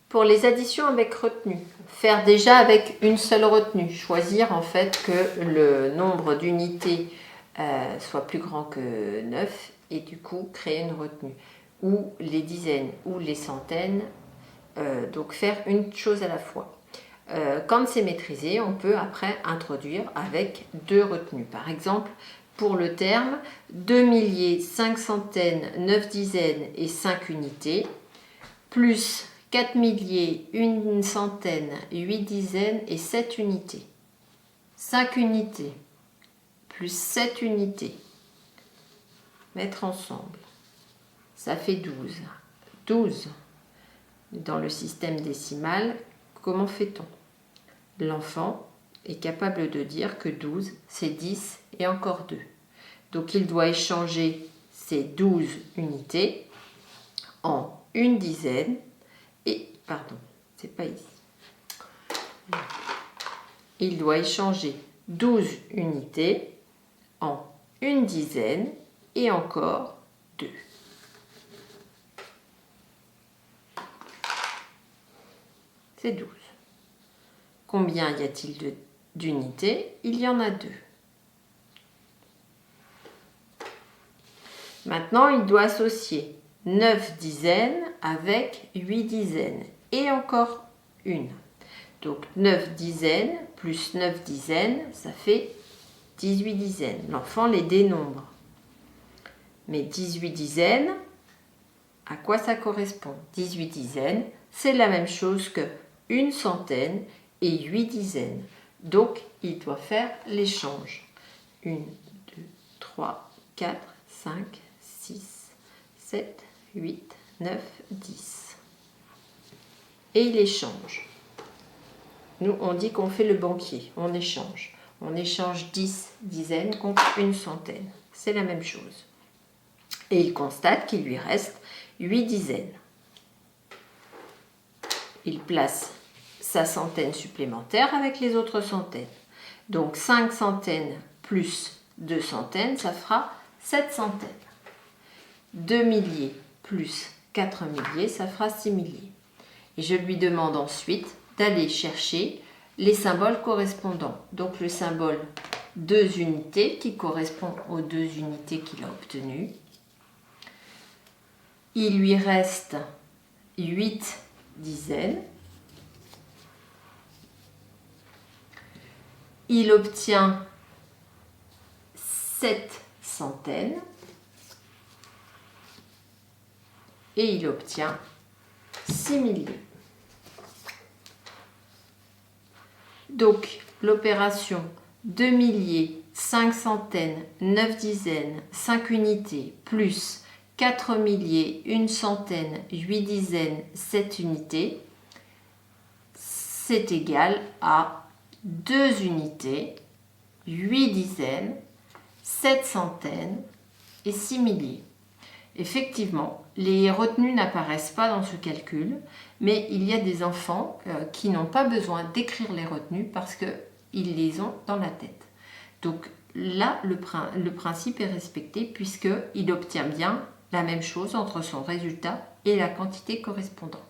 Pour les additions avec retenue, faire déjà avec une seule retenue. Choisir en fait que le nombre d'unités soit plus grand que 9 et du coup créer une retenue. Ou les dizaines ou les centaines, donc faire une chose à la fois. Quand c'est maîtrisé, on peut après introduire avec deux retenues. Par exemple, pour le terme, 2 milliers, 5 centaines, 9 dizaines et 5 unités, plus 4 milliers, 1 centaine, 8 dizaines et 7 unités. 5 unités plus 7 unités. Mettre ensemble. Ça fait 12. 12. Dans le système décimal, comment fait-on? L'enfant est capable de dire que 12, c'est 10 et encore 2. Donc il doit échanger ces 12 unités en une dizaine et, pardon, c'est pas ici. Il doit échanger 12 unités en une dizaine et encore 2. C'est 12. Combien y a-t-il d'unités? Il y en a 2. Maintenant, il doit associer 9 dizaines avec 8 dizaines et encore une. Donc 9 dizaines plus 9 dizaines, ça fait 18 dizaines. L'enfant les dénombre. Mais 18 dizaines, à quoi ça correspond? 18 dizaines, c'est la même chose que une centaine et 8 dizaines. Donc, il doit faire l'échange. 1, 2, 3, 4, 5, 6, 7, 8, 9, 10. Et il échange. Nous, on dit qu'on fait le banquier, on échange. On échange 10 dizaines contre une centaine. C'est la même chose. Et il constate qu'il lui reste 8 dizaines. Il place sa centaine supplémentaire avec les autres centaines. Donc 5 centaines plus 2 centaines, ça fera 7 centaines. 2 milliers plus 4 milliers, ça fera 6 milliers. Et je lui demande ensuite d'aller chercher les symboles correspondants. Donc le symbole 2 unités qui correspond aux 2 unités qu'il a obtenues. Il lui reste 8 dizaines. Il obtient 7 centaines et il obtient 6 milliers. Donc, l'opération 2 milliers, 5 centaines, 9 dizaines, 5 unités, plus 4 milliers, 1 centaine, 8 dizaines, 7 unités, c'est égal à 2 unités, 8 dizaines, 7 centaines et 6 milliers. Effectivement, les retenues n'apparaissent pas dans ce calcul, mais il y a des enfants qui n'ont pas besoin d'écrire les retenues parce qu'ils les ont dans la tête. Donc là, le principe est respecté puisqu'il obtient bien la même chose entre son résultat et la quantité correspondante.